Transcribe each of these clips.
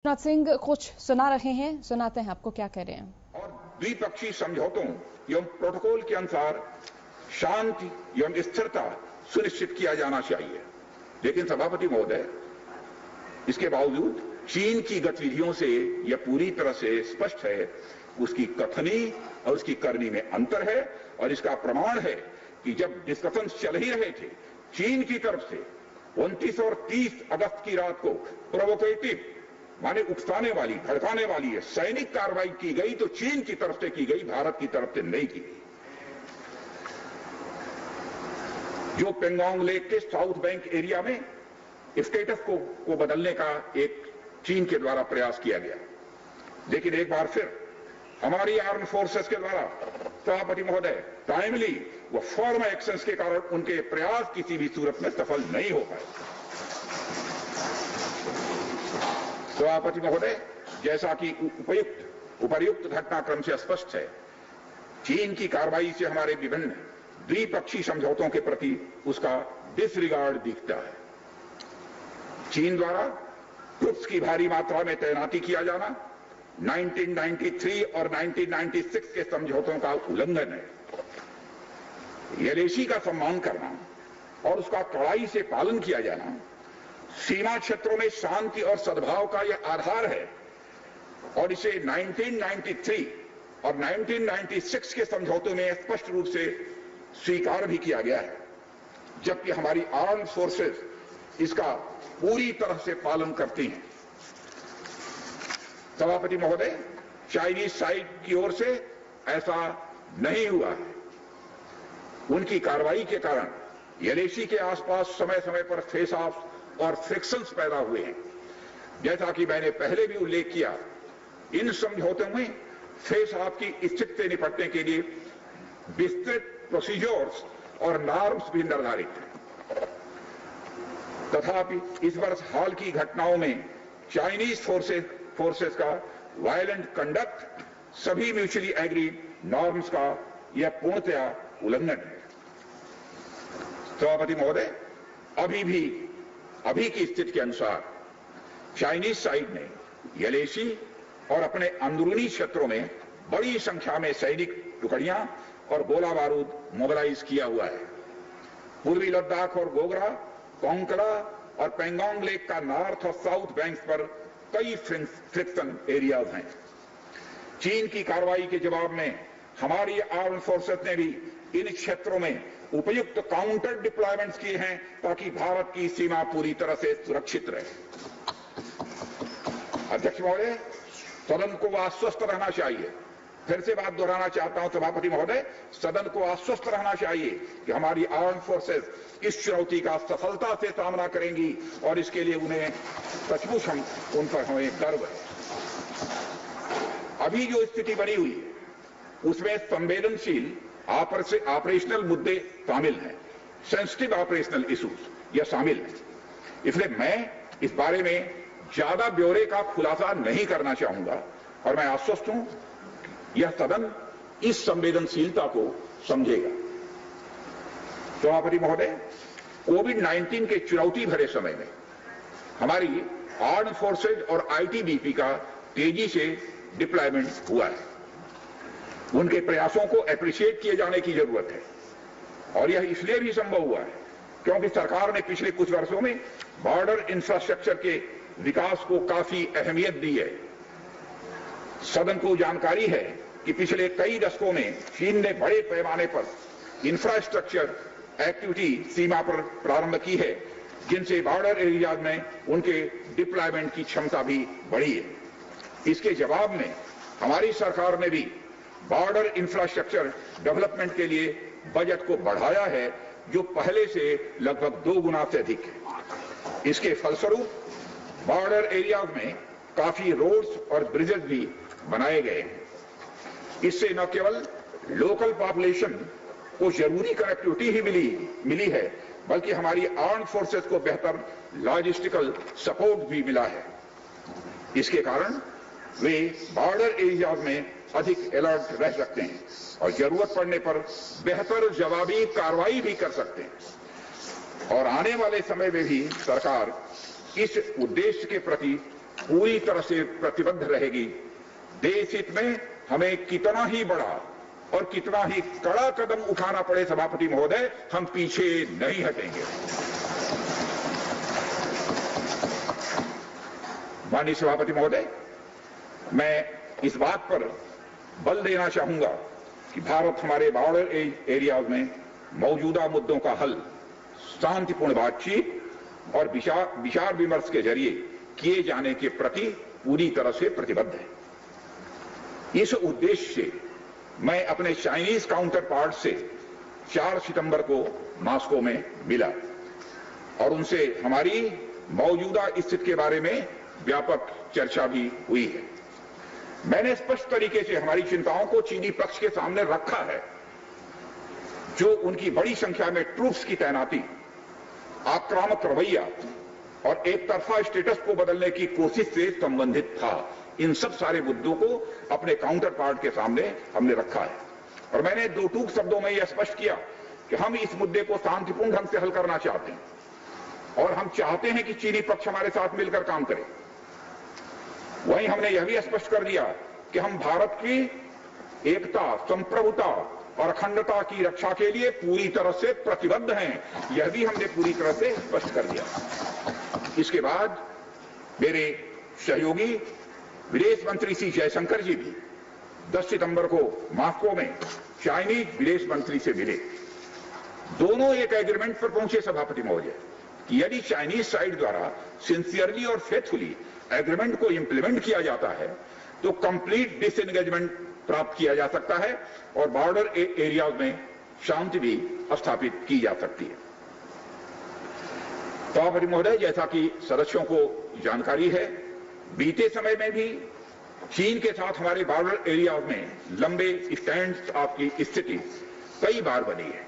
राजनाथ सिंह कुछ सुना रहे हैं, सुनाते हैं आपको क्या कह रहे हैं। और द्विपक्षीय समझौतों एवं प्रोटोकॉल के अनुसार शांति एवं स्थिरता सुनिश्चित किया जाना चाहिए। लेकिन सभापति महोदय, इसके बावजूद चीन की गतिविधियों से यह पूरी तरह से स्पष्ट है, उसकी कथनी और उसकी करनी में अंतर है। और इसका प्रमाण है कि जब डिस्कशन चल ही रहे थे, चीन की तरफ से 29 और 30 अगस्त की रात को प्रोवोकेटिव माने उकसाने वाली, भड़काने वाली है सैनिक कार्रवाई की गई, तो चीन की तरफ से की गई, भारत की तरफ से नहीं की गई। जो पेंगोंग लेक के साउथ बैंक एरिया में स्टेटस को बदलने का एक चीन के द्वारा प्रयास किया गया, लेकिन एक बार फिर हमारी आर्म फोर्सेस के द्वारा सभापति महोदय टाइमली व फर्म एक्शंस के कारण उनके प्रयास किसी भी सूरत में सफल नहीं हो पाए। सभापति महोदय, जैसा कि उपर्युक्त घटनाक्रम से स्पष्ट है, चीन की कार्रवाई से हमारे विभिन्न द्विपक्षीय समझौतों के प्रति उसका डिसरिगार्ड दिखता है। चीन द्वारा ट्रुप्स की भारी मात्रा में तैनाती किया जाना 1993 और 1996 के समझौतों का उल्लंघन है। एलएसी का सम्मान करना और उसका कड़ाई से पालन किया जाना सीमा क्षेत्रों में शांति और सद्भाव का यह आधार है, और इसे 1993 और 1996 के समझौतों में स्पष्ट रूप से स्वीकार भी किया गया है, जबकि हमारी आर्म्ड फोर्सेस इसका पूरी तरह से पालन करती हैं। सभापति महोदय, चाइनीज साइड की ओर से ऐसा नहीं हुआ है। उनकी कार्रवाई के कारण एलएसी के आसपास समय समय पर फेस ऑफ और फ्रिक्शंस पैदा हुए हैं। जैसा कि मैंने पहले भी उल्लेख किया, इन समझौतों में फेस ऑफ की स्थिति से निपटने के लिए विस्तृत प्रोसीजर्स और नॉर्म्स भी निर्धारित हैं। तथापि इस वर्ष हाल की घटनाओं में चाइनीज फोर्सेस का वायलेंट कंडक्ट सभी म्यूचुअली एग्रीड नॉर्म्स का यह पूर्णतया उल्लंघन है। सभापति महोदय, अभी की स्थिति के अनुसार चाइनीज साइड ने एलएसी और अपने अंदरूनी क्षेत्रों में बड़ी संख्या में सैनिक टुकड़ियां और गोला बारूद मोबिलाइज किया हुआ है। पूर्वी लद्दाख और गोगरा, कोंकड़ा और पेंगोंग लेक का नॉर्थ और साउथ बैंक्स पर कई फ्रिक्शन एरियाज हैं। चीन की कार्रवाई के जवाब में हमारी आर्म फोर्सेस ने भी इन क्षेत्रों में उपयुक्त काउंटर डिप्लॉयमेंट्स किए हैं, ताकि भारत की सीमा पूरी तरह से सुरक्षित रहे। अध्यक्ष महोदय, सदन को आश्वस्त रहना चाहिए, फिर से बात दोहराना चाहता हूं सभापति महोदय, सदन को आश्वस्त रहना चाहिए कि हमारी आर्म फोर्सेस इस चुनौती का सफलता से सामना करेंगी, और इसके लिए उन्हें सचमुच उन पर हमें गर्व है। अभी जो स्थिति बनी हुई है उसमें संवेदनशील ऑपरेशनल मुद्दे शामिल हैं, सेंसिटिव ऑपरेशनल इश्यूज यह शामिल है। इसलिए मैं इस बारे में ज्यादा ब्यौरे का खुलासा नहीं करना चाहूंगा, और मैं आश्वस्त हूं यह सदन इस संवेदनशीलता को समझेगा। सभापति महोदय, कोविड-19 के चुनौती भरे समय में हमारी आर्म्ड फोर्सेज और आईटीबीपी का तेजी से डिप्लॉयमेंट हुआ है। उनके प्रयासों को एप्रिशिएट किए जाने की जरूरत है, और यह इसलिए भी संभव हुआ है क्योंकि सरकार ने पिछले कुछ वर्षों में बॉर्डर इंफ्रास्ट्रक्चर के विकास को काफी अहमियत दी है। सदन को जानकारी है कि पिछले कई दशकों में चीन ने बड़े पैमाने पर इंफ्रास्ट्रक्चर एक्टिविटी सीमा पर प्रारंभ की है, जिनसे बॉर्डर एरियाज में उनके डिप्लॉयमेंट की क्षमता भी बढ़ी है। इसके जवाब में हमारी सरकार ने भी बॉर्डर इंफ्रास्ट्रक्चर डेवलपमेंट के लिए बजट को बढ़ाया है, जो पहले से लगभग 2 गुना से अधिक है। इसके फलस्वरूप बॉर्डर एरियाज में काफी रोड्स और ब्रिजेस भी बनाए गए हैं। इससे न केवल लोकल पॉपुलेशन को जरूरी कनेक्टिविटी ही मिली है, बल्कि हमारी आर्म्ड फोर्सेस को बेहतर लॉजिस्टिकल सपोर्ट भी मिला है। इसके कारण वे बॉर्डर एरियाज में अधिक अलर्ट रह सकते हैं और जरूरत पड़ने पर बेहतर जवाबी कार्रवाई भी कर सकते हैं। और आने वाले समय में भी सरकार इस उद्देश्य के प्रति पूरी तरह से प्रतिबद्ध रहेगी। देश हित में हमें कितना ही बड़ा और कितना ही कड़ा कदम उठाना पड़े सभापति महोदय, हम पीछे नहीं हटेंगे। माननीय सभापति महोदय, मैं इस बात पर बल देना चाहूंगा कि भारत हमारे बॉर्डर एरियाज में मौजूदा मुद्दों का हल शांतिपूर्ण बातचीत और विचार विमर्श के जरिए किए जाने के प्रति पूरी तरह से प्रतिबद्ध है। इस उद्देश्य से मैं अपने चाइनीज काउंटर पार्ट से 4 सितंबर को मॉस्को में मिला और उनसे हमारी मौजूदा स्थिति के बारे में व्यापक चर्चा भी हुई है। मैंने स्पष्ट तरीके से हमारी चिंताओं को चीनी पक्ष के सामने रखा है, जो उनकी बड़ी संख्या में ट्रूप्स की तैनाती, आक्रामक रवैया और एक तरफा स्टेटस को बदलने की कोशिश से संबंधित था। इन सब सारे मुद्दों को अपने काउंटर पार्ट के सामने हमने रखा है और मैंने 2 टूक शब्दों में यह स्पष्ट किया कि हम इस मुद्दे को शांतिपूर्ण ढंग से हल करना चाहते हैं और हम चाहते हैं कि चीनी पक्ष हमारे साथ मिलकर काम करे। वहीं हमने यह भी स्पष्ट कर दिया कि हम भारत की एकता, संप्रभुता और अखंडता की रक्षा के लिए पूरी तरह से प्रतिबद्ध हैं। यह भी हमने पूरी तरह से स्पष्ट कर दिया। इसके बाद मेरे सहयोगी विदेश मंत्री श्री जयशंकर जी भी 10 सितंबर को मॉस्को में चाइनीज विदेश मंत्री से मिले। दोनों एक एग्रीमेंट पर पहुंचे सभापति महोदय कि यदि चाइनीज साइड द्वारा सिंसियरली और फेथफुली एग्रीमेंट को इंप्लीमेंट किया जाता है तो कंप्लीट डिसएंगेजमेंट प्राप्त किया जा सकता है और बॉर्डर एरियाज में शांति भी स्थापित की जा सकती है। सभापति महोदय, जैसा कि सदस्यों को जानकारी है, बीते समय में भी चीन के साथ हमारे बॉर्डर एरियाज में लंबे स्टैंड ऑफ की स्थिति कई बार बनी है,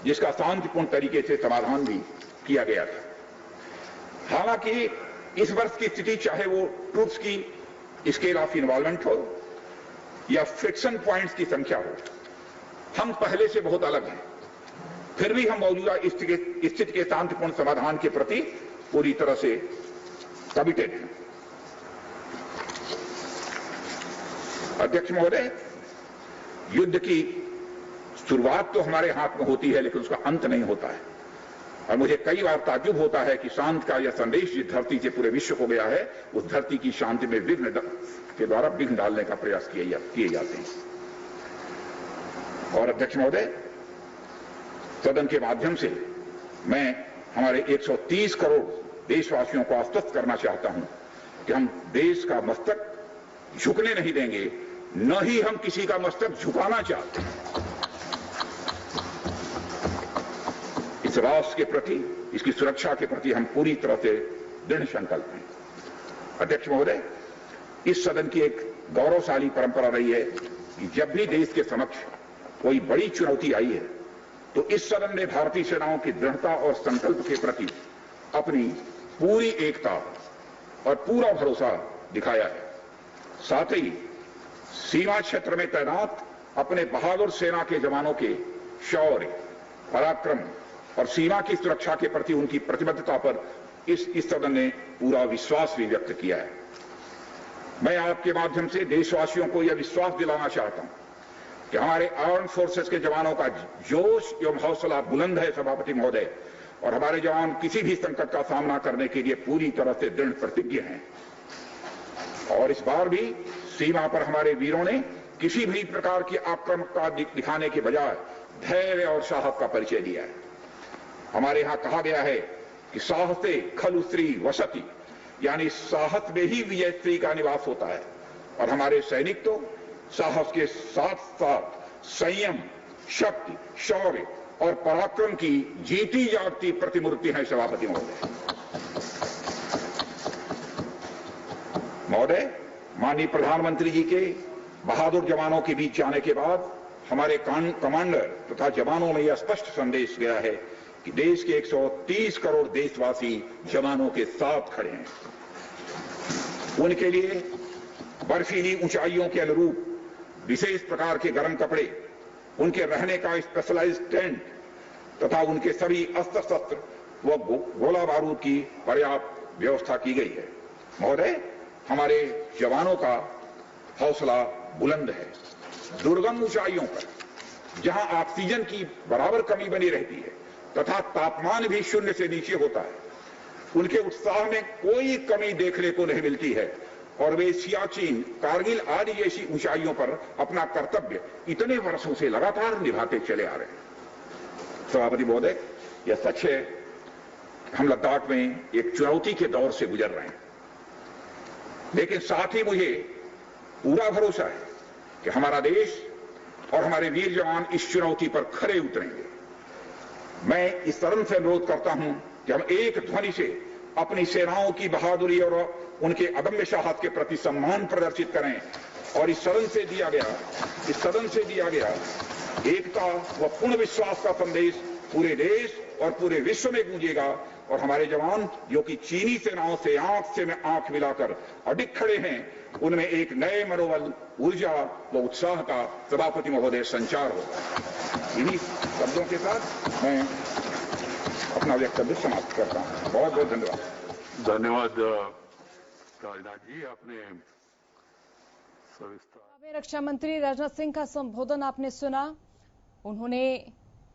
जिसका शांतिपूर्ण तरीके से समाधान भी किया गया था। हालांकि इस वर्ष की स्थिति, चाहे वो ट्रूप्स की स्केल ऑफ इन्वॉल्वमेंट हो या फ्रिक्शन पॉइंट्स की संख्या हो, हम पहले से बहुत अलग हैं। फिर भी हम मौजूदा स्थिति के शांतिपूर्ण समाधान के प्रति पूरी तरह से कमिटेड हैं। अध्यक्ष महोदय, युद्ध की शुरुआत तो हमारे हाथ में होती है, लेकिन उसका अंत नहीं होता है और मुझे कई बार ताज्जुब होता है कि शांति का यह संदेश जिस धरती से पूरे विश्व को गया है, उस धरती की शांति में विघ्न के द्वारा विघ्न डालने का प्रयास किए जाते हैं। और अध्यक्ष महोदय, सदन के माध्यम से मैं हमारे 130 करोड़ देशवासियों को आश्वस्त करना चाहता हूं कि हम देश का मस्तक झुकने नहीं देंगे, न ही हम किसी का मस्तक झुकाना चाहते हैं। इस राष्ट्र के प्रति, इसकी सुरक्षा के प्रति हम पूरी तरह से दृढ़ संकल्प हैं। अध्यक्ष महोदय, इस सदन की एक गौरवशाली परंपरा रही है कि जब भी देश के समक्ष कोई बड़ी चुनौती आई है तो इस सदन ने भारतीय सेनाओं की दृढ़ता और संकल्प के प्रति अपनी पूरी एकता और पूरा भरोसा दिखाया है। साथ ही सीमा क्षेत्र में तैनात अपने बहादुर सेना के जवानों के शौर्य, पराक्रम और सीमा की सुरक्षा के प्रति उनकी प्रतिबद्धता पर इस सदन ने पूरा विश्वास भी व्यक्त किया है। मैं आपके माध्यम से देशवासियों को यह विश्वास दिलाना चाहता हूं कि हमारे आर्म फोर्सेस के जवानों का जोश एवं हौसला बुलंद है सभापति महोदय, और हमारे जवान किसी भी संकट का सामना करने के लिए पूरी तरह से दृढ़ प्रतिज्ञ हैं। और इस बार भी सीमा पर हमारे वीरों ने किसी भी प्रकार की आक्रामकता दिखाने के बजाय धैर्य और साहस का परिचय दिया है। हमारे यहां कहा गया है कि साहसे खलु श्री वसति, यानी साहस में ही विजय श्री का निवास होता है। और हमारे सैनिक तो साहस के साथ साथ संयम, शक्ति, शौर्य और पराक्रम की जीती जागती प्रतिमूर्ति है सभापति महोदय। महोदय, माननीय प्रधानमंत्री जी के बहादुर जवानों के बीच जाने के बाद हमारे कमांडर तथा जवानों में यह स्पष्ट संदेश गया है कि देश के 130 करोड़ देशवासी जवानों के साथ खड़े हैं। उनके लिए बर्फीली ऊंचाइयों के अनुरूप विशेष प्रकार के गर्म कपड़े, उनके रहने का स्पेशलाइज्ड टेंट तथा उनके सभी अस्त्र शस्त्र व गोला बारूद की पर्याप्त व्यवस्था की गई है। महोदय, हमारे जवानों का हौसला बुलंद है। दुर्गम ऊंचाइयों पर जहां ऑक्सीजन की बराबर कमी बनी रहती है तथा तापमान भी शून्य से नीचे होता है, उनके उत्साह में कोई कमी देखने को नहीं मिलती है और वे सियाचिन, कारगिल आदि जैसी ऊंचाइयों पर अपना कर्तव्य इतने वर्षों से लगातार निभाते चले आ रहे हैं। सभापति महोदय, यह सच है, हम लद्दाख में एक चुनौती के दौर से गुजर रहे हैं, लेकिन साथ ही मुझे पूरा भरोसा है कि हमारा देश और हमारे वीर जवान इस चुनौती पर खरे उतरेंगे। मैं इस तरह से अनुरोध करता हूं कि हम एक ध्वनि से अपनी सेनाओं की बहादुरी और उनके अदम्य साहस के प्रति सम्मान प्रदर्शित करें और इस सदन से दिया गया एकता व पूर्ण विश्वास का संदेश पूरे देश और पूरे विश्व में गूंजेगा और हमारे जवान जो कि चीनी सेनाओं से आंख मिलाकर अडिग खड़े हैं, उनमें एक नए मनोबल, ऊर्जा व उत्साह का सभापति महोदय संचार होगा। इन्हीं शब्दों के साथ मैं अपना वक्तव्य समाप्त करता हूं। बहुत बहुत धन्यवाद। धन्यवाद राजनाथ जी, आपने सविस्तार। रक्षा मंत्री राजनाथ सिंह का संबोधन आपने सुना। उन्होंने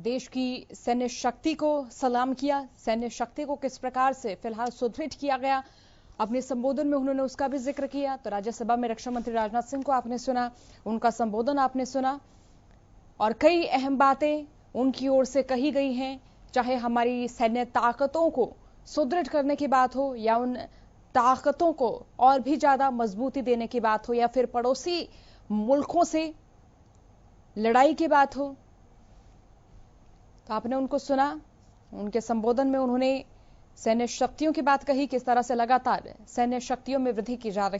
देश की सैन्य शक्ति को सलाम किया, सैन्य शक्ति को किस प्रकार से फिलहाल सुदृढ़ किया गया, अपने संबोधन में उन्होंने उसका भी जिक्र किया। तो राज्यसभा में रक्षा मंत्री राजनाथ सिंह को आपने सुना, उनका संबोधन आपने सुना और कई अहम बातें उनकी ओर से कही गई हैं, चाहे हमारी सैन्य ताकतों को सुदृढ़ करने की बात हो या उन ताकतों को और भी ज्यादा मजबूती देने की बात हो या फिर पड़ोसी मुल्कों से लड़ाई की बात हो। तो आपने उनको सुना, उनके संबोधन में उन्होंने सैन्य शक्तियों की बात कही, किस तरह से लगातार सैन्य शक्तियों में वृद्धि की जा रही